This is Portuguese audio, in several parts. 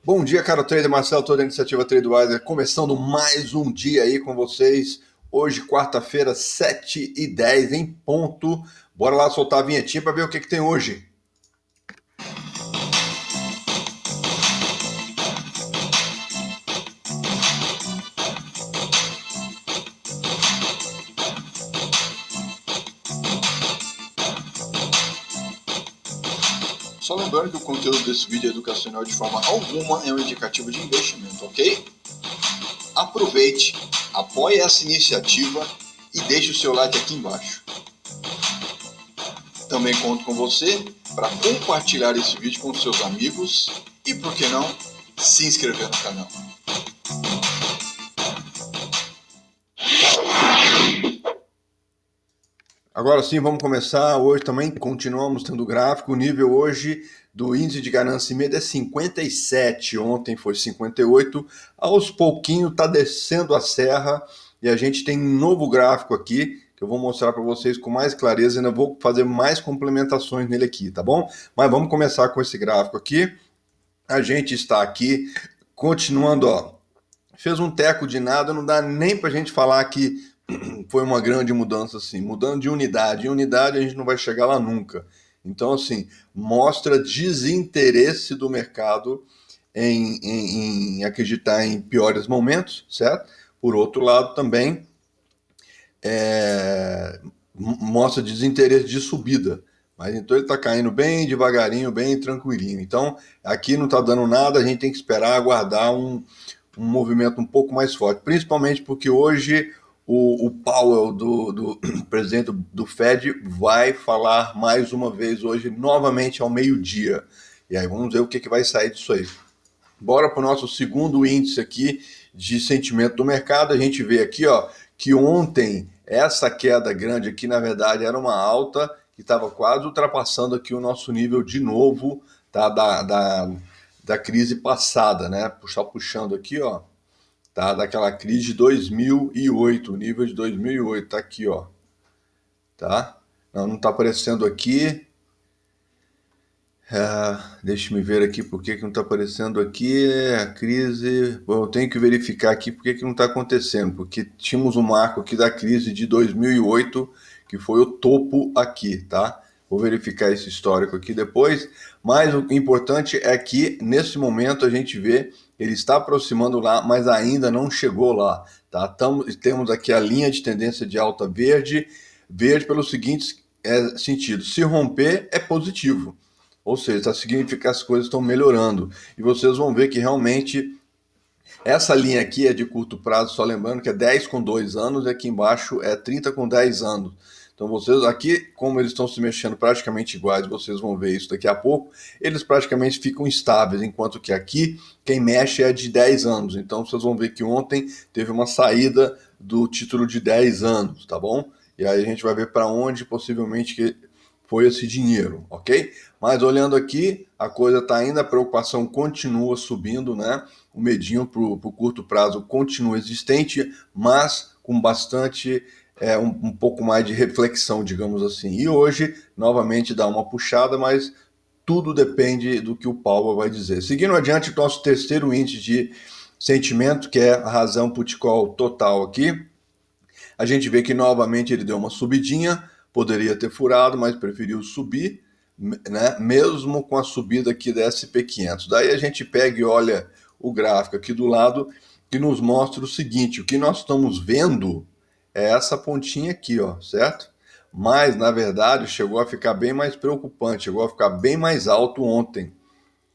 Bom dia, caro trader Marcelo, toda a iniciativa TradeWiser, começando mais um dia aí com vocês. Hoje, quarta-feira, 7h10 em ponto. Bora lá soltar a vinhetinha para ver o que tem hoje. Só lembrando que o conteúdo desse vídeo é educacional de forma alguma é um indicativo de investimento, ok? Aproveite, apoie essa iniciativa e deixe o seu like aqui embaixo. Também conto com você para compartilhar esse vídeo com seus amigos e, por que não, se inscrever no canal. Agora sim, vamos começar. Hoje também continuamos tendo gráfico. O nível hoje do índice de ganância em média é 57. Ontem foi 58. Aos pouquinhos está descendo a serra e a gente tem um novo gráfico aqui que eu vou mostrar para vocês com mais clareza. Ainda vou fazer mais complementações nele aqui, tá bom? Mas vamos começar com esse gráfico aqui. A gente está aqui continuando, ó. Fez um teco de nada, não dá nem para a gente falar que foi uma grande mudança assim, mudando de unidade. Em unidade a gente não vai chegar lá nunca. Então, assim, mostra desinteresse do mercado em acreditar em piores momentos, certo? Por outro lado, também mostra desinteresse de subida. Mas então ele está caindo bem devagarinho, bem tranquilinho. Então, aqui não está dando nada, a gente tem que esperar, aguardar um movimento um pouco mais forte, principalmente porque hoje o Powell, do presidente do Fed, vai falar mais uma vez hoje, novamente ao meio-dia. E aí vamos ver o que vai sair disso aí. Bora para o nosso segundo índice aqui de sentimento do mercado. A gente vê aqui, ó, que ontem essa queda grande aqui, na verdade, era uma alta que estava quase ultrapassando aqui o nosso nível de novo, tá, da crise passada, né? Puxando aqui, ó, tá, daquela crise de 2008, o nível de 2008, tá aqui, ó, tá? Não tá aparecendo aqui. Deixa me ver aqui por que não está aparecendo aqui a crise. Bom, eu tenho que verificar aqui por que não está acontecendo, porque tínhamos um marco aqui da crise de 2008, que foi o topo aqui, tá? Vou verificar esse histórico aqui depois, mas o importante é que nesse momento a gente vê ele está aproximando lá, mas ainda não chegou lá, tá? Temos aqui a linha de tendência de alta verde pelo seguinte sentido: se romper é positivo. Ou seja, significa que as coisas estão melhorando. E vocês vão ver que realmente essa linha aqui é de curto prazo, só lembrando que é 10 com 2 anos e aqui embaixo é 30 com 10 anos. Então vocês aqui, como eles estão se mexendo praticamente iguais, vocês vão ver isso daqui a pouco, eles praticamente ficam estáveis, enquanto que aqui quem mexe é de 10 anos. Então vocês vão ver que ontem teve uma saída do título de 10 anos, tá bom? E aí a gente vai ver para onde possivelmente que foi esse dinheiro, ok? Mas olhando aqui, a coisa está ainda, a preocupação continua subindo, né? O medinho para o curto prazo continua existente, mas com bastante, um pouco mais de reflexão, digamos assim. E hoje, novamente, dá uma puxada, mas tudo depende do que o Powell vai dizer. Seguindo adiante, o nosso terceiro índice de sentimento, que é a razão put call total aqui, a gente vê que novamente ele deu uma subidinha, poderia ter furado, mas preferiu subir, né? Mesmo com a subida aqui da SP500. Daí a gente pega e olha o gráfico aqui do lado que nos mostra o seguinte: o que nós estamos vendo é essa pontinha aqui, ó, certo? Mas na verdade chegou a ficar bem mais preocupante, chegou a ficar bem mais alto ontem,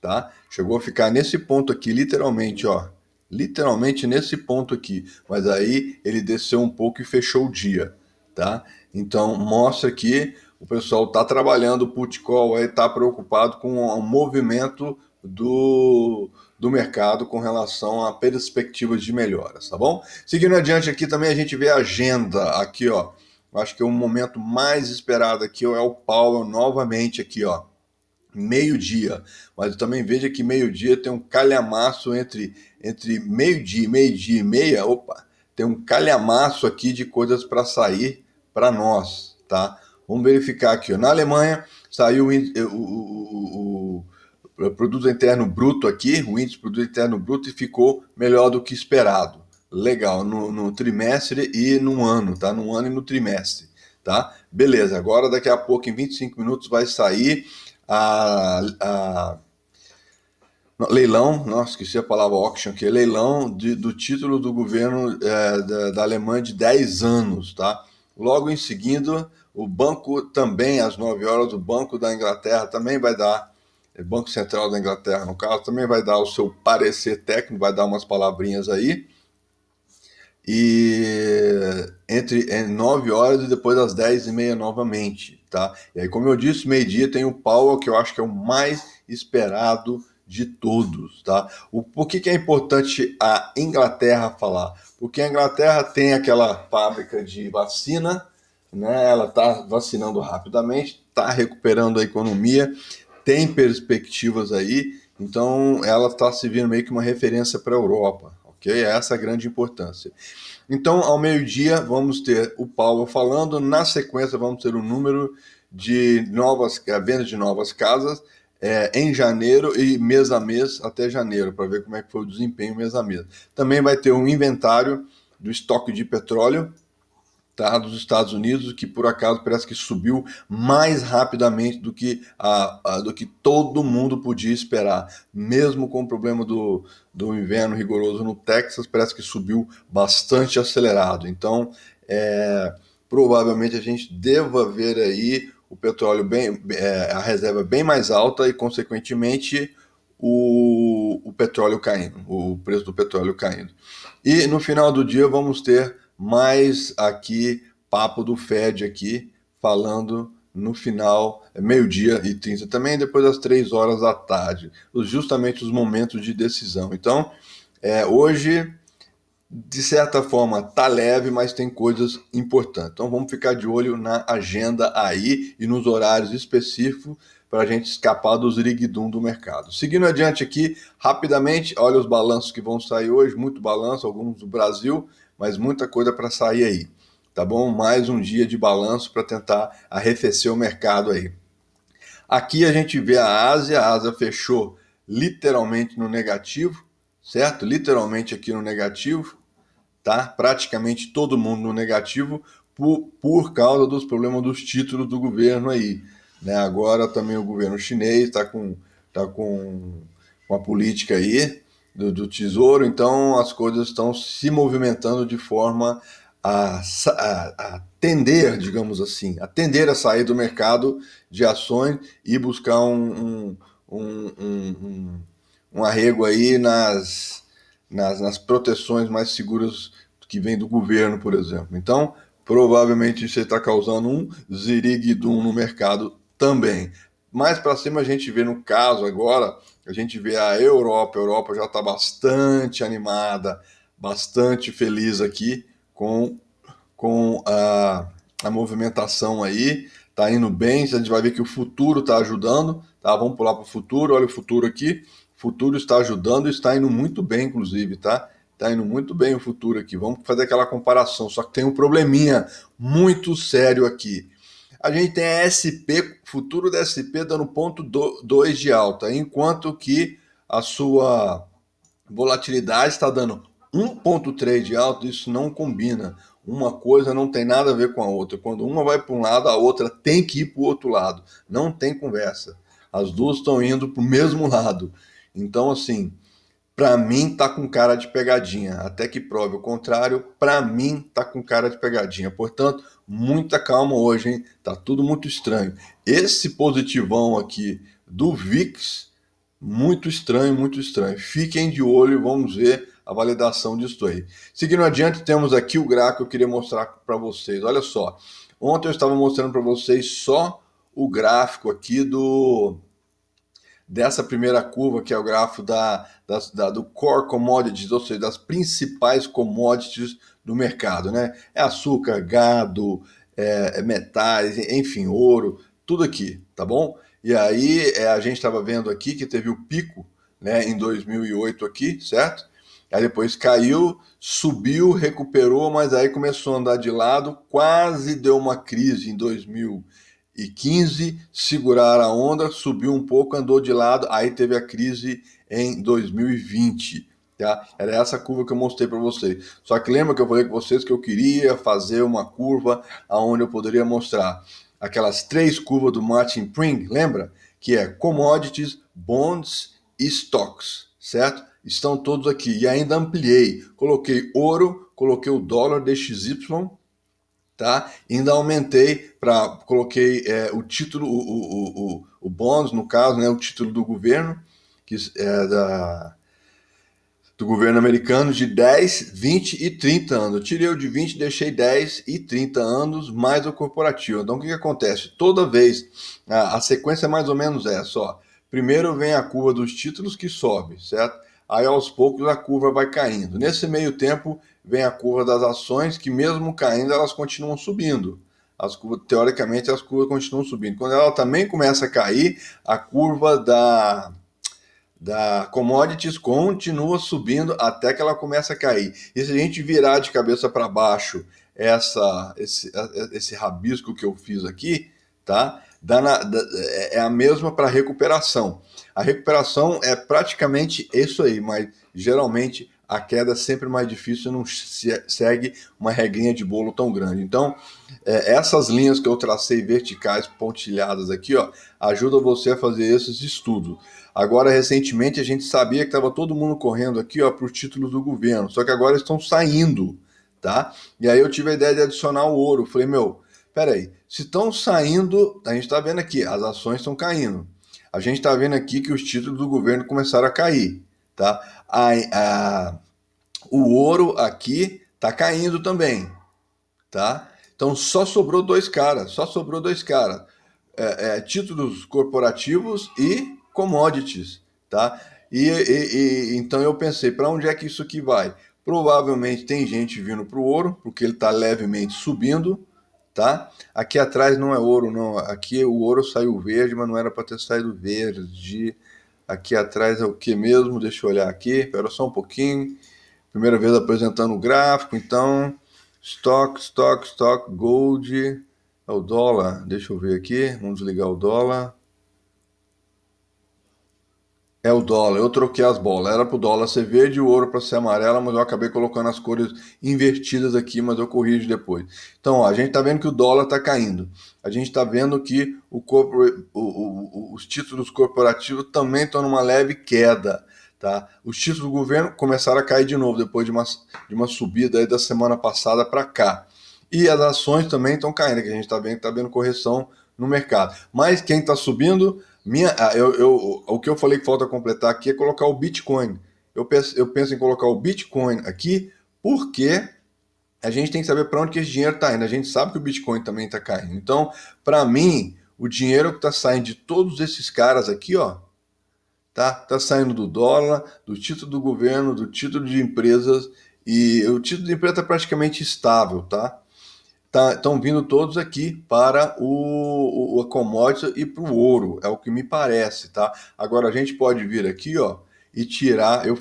tá? Chegou a ficar nesse ponto aqui, literalmente, ó, literalmente nesse ponto aqui, mas aí ele desceu um pouco e fechou o dia, tá? Então mostra que o pessoal está trabalhando o put call, aí está preocupado com o movimento do mercado com relação a perspectivas de melhoras, tá bom? Seguindo adiante aqui também a gente vê a agenda aqui, ó. Acho que o momento mais esperado aqui é o Powell novamente aqui, ó, meio-dia, mas também veja que meio-dia tem um calhamaço entre meio-dia e meia, opa, tem um calhamaço aqui de coisas para sair para nós, tá? Vamos verificar aqui, ó. Na Alemanha saiu produto interno bruto aqui, o índice produto interno bruto, e ficou melhor do que esperado. Legal, no trimestre e no ano, tá? No ano e no trimestre, tá? Beleza, agora daqui a pouco, em 25 minutos, vai sair a leilão, nossa, esqueci a palavra auction aqui, leilão do título do governo da Alemanha de 10 anos, tá? Logo em seguida, o banco também, às 9 horas, o Banco da Inglaterra também vai dar, o Banco Central da Inglaterra, no caso, também vai dar o seu parecer técnico, vai dar umas palavrinhas aí, e entre 9 horas e depois às 10h30 novamente, tá? E aí, como eu disse, meio-dia tem o Powell, que eu acho que é o mais esperado de todos, tá? Por que é importante a Inglaterra falar? Porque a Inglaterra tem aquela fábrica de vacina, né? Ela está vacinando rapidamente, está recuperando a economia, tem perspectivas aí, então ela está se vendo meio que uma referência para a Europa, ok? Essa é a grande importância. Então, ao meio-dia, vamos ter o Paulo falando, na sequência vamos ter o número de vendas de novas casas em janeiro e mês a mês até janeiro, para ver como é que foi o desempenho mês a mês. Também vai ter um inventário do estoque de petróleo, tá, dos Estados Unidos, que por acaso parece que subiu mais rapidamente do que todo mundo podia esperar. Mesmo com o problema do inverno rigoroso no Texas, parece que subiu bastante acelerado. Então, provavelmente a gente deva ver aí o petróleo a reserva bem mais alta e, consequentemente, o petróleo caindo, o preço do petróleo caindo. E no final do dia vamos ter mais aqui papo do Fed aqui, falando no final, meio-dia e 30 também, depois das 3 horas da tarde, justamente os momentos de decisão. Então, hoje, de certa forma, tá leve, mas tem coisas importantes. Então vamos ficar de olho na agenda aí e nos horários específicos para a gente escapar do ziriguidum do mercado. Seguindo adiante aqui, rapidamente, olha os balanços que vão sair hoje, muito balanço, alguns do Brasil, mas muita coisa para sair aí, tá bom? Mais um dia de balanço para tentar arrefecer o mercado aí. Aqui a gente vê a Ásia fechou literalmente no negativo, certo? Literalmente aqui no negativo, tá? Praticamente todo mundo no negativo por causa dos problemas dos títulos do governo aí, né? Agora também o governo chinês tá com uma política aí do Tesouro, então as coisas estão se movimentando de forma a tender, digamos assim, a tender a sair do mercado de ações e buscar um arrego aí nas proteções mais seguras que vem do governo, por exemplo. Então, provavelmente isso está causando um ziriguidum no mercado também. Mais para cima a gente vê, no caso agora, a gente vê a Europa já está bastante animada, bastante feliz aqui com a movimentação aí, tá indo bem, a gente vai ver que o futuro está ajudando, tá? Vamos pular para o futuro, olha o futuro aqui, o futuro está ajudando e está indo muito bem, inclusive, tá? Tá indo muito bem o futuro aqui, vamos fazer aquela comparação, só que tem um probleminha muito sério aqui. A gente tem a SP, futuro da SP dando 0,2 de alta, enquanto que a sua volatilidade está dando 1,3 de alta, isso não combina. Uma coisa não tem nada a ver com a outra. Quando uma vai para um lado, a outra tem que ir para o outro lado. Não tem conversa. As duas estão indo para o mesmo lado. Então, assim, para mim tá com cara de pegadinha. Até que prove o contrário, para mim tá com cara de pegadinha. Portanto, muita calma hoje, hein? Tá tudo muito estranho. Esse positivão aqui do VIX, muito estranho, muito estranho. Fiquem de olho, vamos ver a validação disso aí. Seguindo adiante, temos aqui o gráfico que eu queria mostrar para vocês. Olha só, ontem eu estava mostrando para vocês só o gráfico aqui dessa primeira curva, que é o gráfico do core commodities, ou seja, das principais commodities do mercado, né? É açúcar, gado, metais, enfim, ouro, tudo aqui, tá bom? E aí a gente estava vendo aqui que teve o pico, né, em 2008 aqui, certo? Aí depois caiu, subiu, recuperou, mas aí começou a andar de lado, quase deu uma crise em 2009, 2015, segurar a onda, subiu um pouco, andou de lado, aí teve a crise em 2020. Tá? Era essa curva que eu mostrei para vocês. Só que lembra que eu falei com vocês que eu queria fazer uma curva onde eu poderia mostrar aquelas 3 curvas do Martin Pring, lembra? Que é commodities, bonds e stocks, certo? Estão todos aqui. E ainda ampliei. Coloquei ouro, coloquei o dólar DXY, tá? Ainda aumentei coloquei o título, o bonds, no caso, né? O título do governo, que é do governo americano, de 10, 20 e 30 anos. Eu tirei o de 20, deixei 10 e 30 anos, mais o corporativo. Então, o que acontece? Toda vez, a sequência é mais ou menos essa, ó. Primeiro vem a curva dos títulos que sobe, certo? Aí, aos poucos, a curva vai caindo. Nesse meio tempo, vem a curva das ações, que mesmo caindo, elas continuam subindo. Teoricamente, as curvas continuam subindo. Quando ela também começa a cair, a curva da commodities continua subindo até que ela começa a cair. E se a gente virar de cabeça para baixo esse rabisco que eu fiz aqui, tá? É a mesma para recuperação. A recuperação é praticamente isso aí, mas geralmente a queda é sempre mais difícil, não segue uma regrinha de bolo tão grande. Então, essas linhas que eu tracei verticais, pontilhadas aqui, ó, ajudam você a fazer esses estudos. Agora, recentemente, a gente sabia que estava todo mundo correndo aqui para os títulos do governo, só que agora estão saindo, tá? E aí eu tive a ideia de adicionar o ouro. Falei, meu, peraí, se estão saindo, a gente está vendo aqui, as ações estão caindo. A gente está vendo aqui que os títulos do governo começaram a cair, tá? O ouro aqui está caindo também, tá? Então só sobrou dois caras, títulos corporativos e commodities, tá? Então eu pensei, para onde é que isso aqui vai? Provavelmente tem gente vindo para o ouro, porque ele está levemente subindo, tá? Aqui atrás não é ouro, não. Aqui o ouro saiu verde, mas não era para ter saído verde. Aqui atrás é o que mesmo? Deixa eu olhar aqui, espera só um pouquinho. Primeira vez apresentando o gráfico, então stock, gold, é o dólar, deixa eu ver aqui, vamos desligar o dólar. É o dólar, eu troquei as bolas, era para o dólar ser verde e o ouro para ser amarela, mas eu acabei colocando as cores invertidas aqui, mas eu corrijo depois. Então, ó, a gente está vendo que o dólar está caindo, a gente está vendo que os títulos corporativos também estão numa leve queda. Tá? Os títulos do governo começaram a cair de novo depois de uma subida aí da semana passada para cá. E as ações também estão caindo, que a gente está vendo que está vendo correção no mercado. Mas quem está subindo, o que eu falei que falta completar aqui é colocar o Bitcoin. Eu penso em colocar o Bitcoin aqui, porque a gente tem que saber para onde que esse dinheiro está indo. A gente sabe que o Bitcoin também está caindo. Então, para mim, o dinheiro que está saindo de todos esses caras aqui, ó, tá saindo do dólar, do título do governo, do título de empresas, e o título de empresa está praticamente estável, tá? Estão vindo todos aqui para a commodity e para o ouro, é o que me parece, tá? Agora a gente pode vir aqui, ó, e tirar. Eu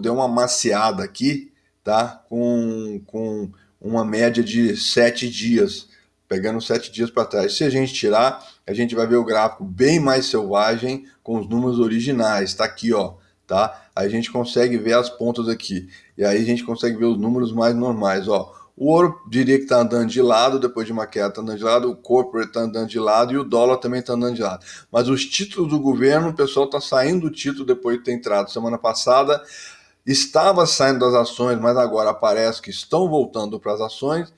dei uma maciada aqui, tá? Com uma média de 7 dias, pegando 7 dias para trás. Se a gente tirar, a gente vai ver o gráfico bem mais selvagem com os números originais, tá aqui, ó, tá? Aí a gente consegue ver as pontas aqui, e aí a gente consegue ver os números mais normais, ó. O ouro diria que está andando de lado, depois de uma queda está andando de lado, o corporate está andando de lado e o dólar também está andando de lado. Mas os títulos do governo, o pessoal está saindo do título depois de ter entrado. Semana passada estava saindo das ações, mas agora parece que estão voltando para as ações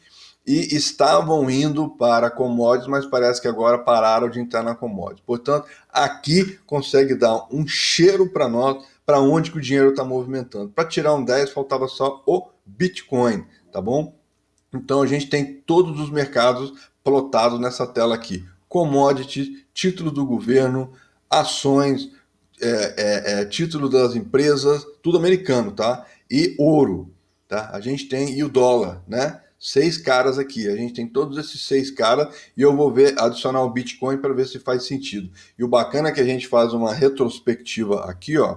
e estavam indo para commodities, mas parece que agora pararam de entrar na commodities. Portanto, aqui consegue dar um cheiro para nós, para onde que o dinheiro está movimentando. Para tirar um 10, faltava só o Bitcoin, tá bom? Então a gente tem todos os mercados plotados nessa tela aqui: commodities, título do governo, ações, título das empresas, tudo americano, tá? E ouro, tá? A gente tem, e o dólar, né? 6 caras aqui, a gente tem todos esses 6 caras e eu vou adicionar o Bitcoin para ver se faz sentido. E o bacana é que a gente faz uma retrospectiva aqui, ó.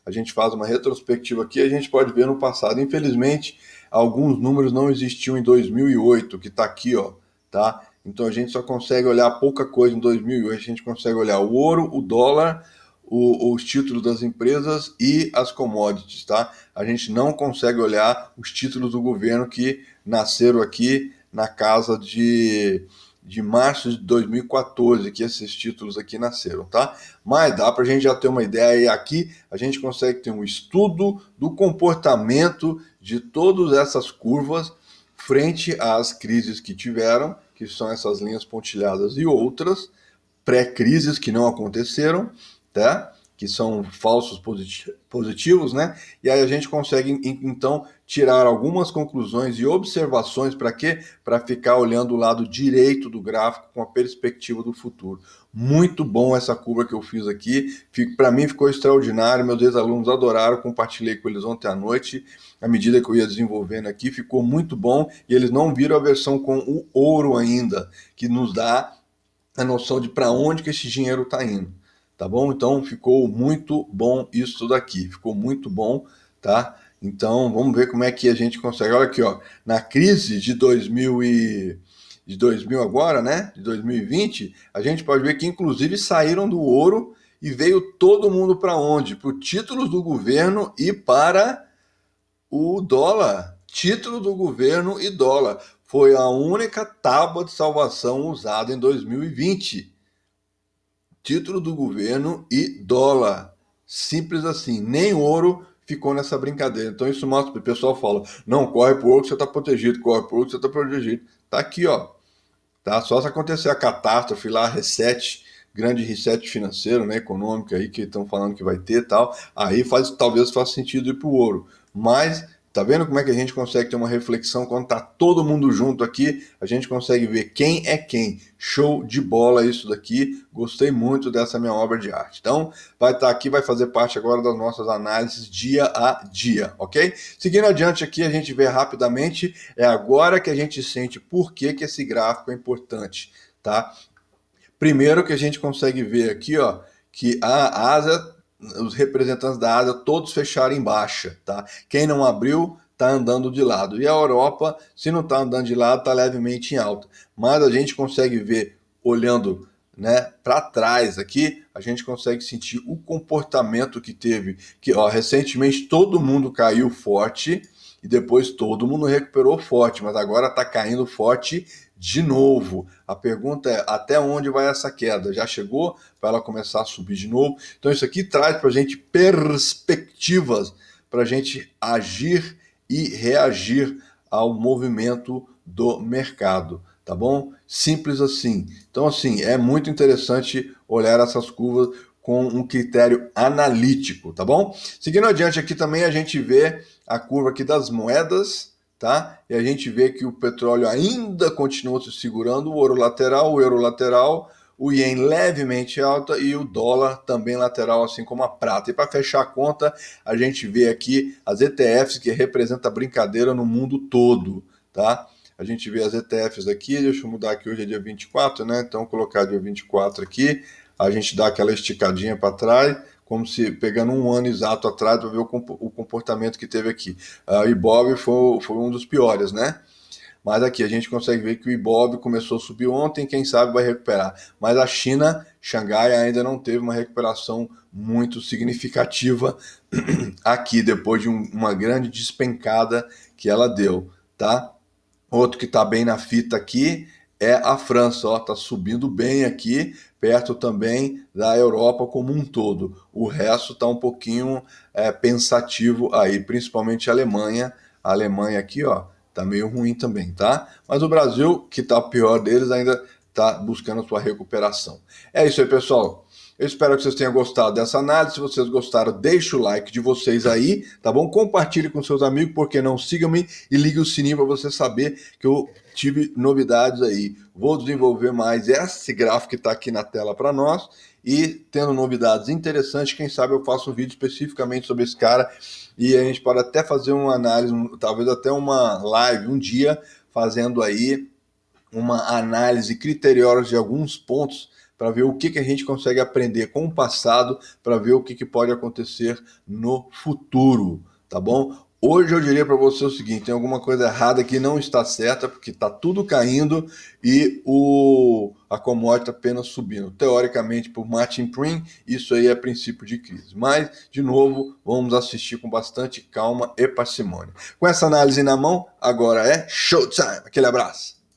A gente faz uma retrospectiva aqui, a gente pode ver no passado. Infelizmente, alguns números não existiam em 2008, que está aqui, ó, tá? Então a gente só consegue olhar pouca coisa em 2008, a gente consegue olhar o ouro, o dólar, os títulos das empresas e as commodities, tá? A gente não consegue olhar os títulos do governo que nasceram aqui na casa de março de 2014, que esses títulos aqui nasceram, tá? Mas dá para a gente já ter uma ideia, e aqui a gente consegue ter um estudo do comportamento de todas essas curvas frente às crises que tiveram, que são essas linhas pontilhadas e outras, pré-crises que não aconteceram, tá? Que são falsos positivos, né? E aí a gente consegue, então, tirar algumas conclusões e observações para quê? Para ficar olhando o lado direito do gráfico com a perspectiva do futuro. Muito bom essa curva que eu fiz aqui, para mim ficou extraordinário, meus ex-alunos adoraram, compartilhei com eles ontem à noite, à medida que eu ia desenvolvendo aqui, ficou muito bom, e eles não viram a versão com o ouro ainda, que nos dá a noção de para onde que esse dinheiro está indo, tá bom? Então ficou muito bom isso daqui, ficou muito bom, tá? Então vamos ver como é que a gente consegue. Olha aqui, ó, na crise de 2000 agora, né? De 2020, a gente pode ver que inclusive saíram do ouro e veio todo mundo para onde? Para títulos do governo e para o dólar. Título do governo e dólar. Foi a única tábua de salvação usada em 2020. Título do governo e dólar. Simples assim. Nem ouro ficou nessa brincadeira. Então isso mostra, o pessoal fala, não, corre pro ouro que você está protegido, corre pro ouro que você está protegido. Tá aqui, ó. Tá? Só se acontecer a catástrofe lá, reset, grande reset financeiro, né, econômico aí, que estão falando que vai ter e tal, aí talvez faça sentido ir para o ouro. Mas, tá vendo como é que a gente consegue ter uma reflexão quando tá todo mundo junto aqui? A gente consegue ver quem é quem. Show de bola isso daqui. Gostei muito dessa minha obra de arte. Então, vai estar aqui, vai fazer parte agora das nossas análises dia a dia, ok? Seguindo adiante aqui, a gente vê rapidamente, é agora que a gente sente por que esse gráfico é importante, tá? Primeiro que a gente consegue ver aqui, ó, que a Ásia, os representantes da Ásia todos fecharam em baixa, tá? Quem não abriu está andando de lado. E a Europa, se não está andando de lado, está levemente em alta. Mas a gente consegue ver, olhando, né, para trás aqui, a gente consegue sentir o comportamento que teve, que ó, recentemente todo mundo caiu forte e depois todo mundo recuperou forte, mas agora está caindo forte de novo. A pergunta é, até onde vai essa queda? Já chegou para ela começar a subir de novo? Então isso aqui traz para a gente perspectivas para a gente agir e reagir ao movimento do mercado, tá bom? Simples assim. Então assim, é muito interessante olhar essas curvas com um critério analítico, tá bom? Seguindo adiante aqui também a gente vê a curva aqui das moedas, tá? E a gente vê que o petróleo ainda continua se segurando, o euro lateral, o ien levemente alta e o dólar também lateral, assim como a prata. E para fechar a conta, a gente vê aqui as ETFs que representam a brincadeira no mundo todo, tá? A gente vê as ETFs aqui, deixa eu mudar aqui, hoje é dia 24, né? Então, colocar dia 24 aqui, a gente dá aquela esticadinha para trás, como se pegando um ano exato atrás para ver o comportamento que teve aqui. O Ibov foi um dos piores, né? Mas aqui a gente consegue ver que o Ibov começou a subir ontem, quem sabe vai recuperar. Mas a China, Xangai, ainda não teve uma recuperação muito significativa aqui, depois de uma grande despencada que ela deu, tá? Outro que está bem na fita aqui é a França, ó, está subindo bem aqui, perto também da Europa como um todo. O resto está um pouquinho pensativo aí, principalmente a Alemanha. A Alemanha aqui, ó, tá meio ruim também, tá? Mas o Brasil, que tá pior deles, ainda tá buscando a sua recuperação. É isso aí, pessoal. Eu espero que vocês tenham gostado dessa análise. Se vocês gostaram, deixe o like de vocês aí, tá bom? Compartilhe com seus amigos, porque não, sigam-me e ligue o sininho para você saber que eu tive novidades aí. Vou desenvolver mais esse gráfico que está aqui na tela para nós e tendo novidades interessantes, quem sabe eu faço um vídeo especificamente sobre esse cara e a gente pode até fazer uma análise, talvez até uma live um dia, fazendo aí uma análise criteriosa de alguns pontos para ver o que a gente consegue aprender com o passado, para ver o que pode acontecer no futuro, tá bom? Hoje eu diria para você o seguinte: tem alguma coisa errada que não está certa, porque está tudo caindo e a commodity apenas subindo. Teoricamente, por Martin Prim, isso aí é princípio de crise. Mas, de novo, vamos assistir com bastante calma e parcimônia. Com essa análise na mão, agora é showtime. Aquele abraço.